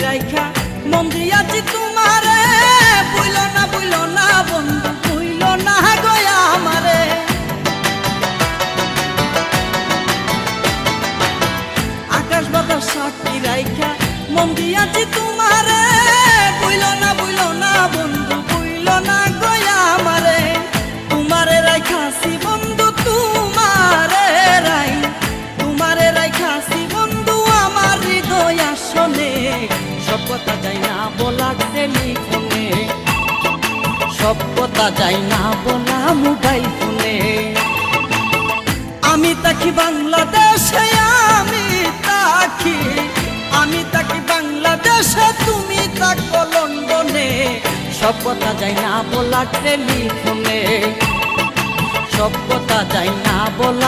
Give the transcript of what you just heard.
রাইখা মন দিয়াছি তোমারে, বুইলো না বন্ধু, বুইলো না গয়া আমারে। আকাশ বাতাস সাক্ষী রাইখা মন দিয়াছি তোমারে, বুইলো না বন্ধু, বুইলো না গয়া আমারে। তোমারে রাইখাছি বন্ধু, তোমারে রাইখাছি বন্ধু আমার হৃদয় আসনে। সব কথা যাই না বলা টেলিফোনে, সব কথা যাই না বলা মোবাইল ফোনে। আমি তাকি বাংলাদেশে, আমি তাকি বাংলাদেশে, তুমি থাকো লন্ডনে। সব কথা যাই না বলা টেলিফোনে, সব কথা যাই না বলা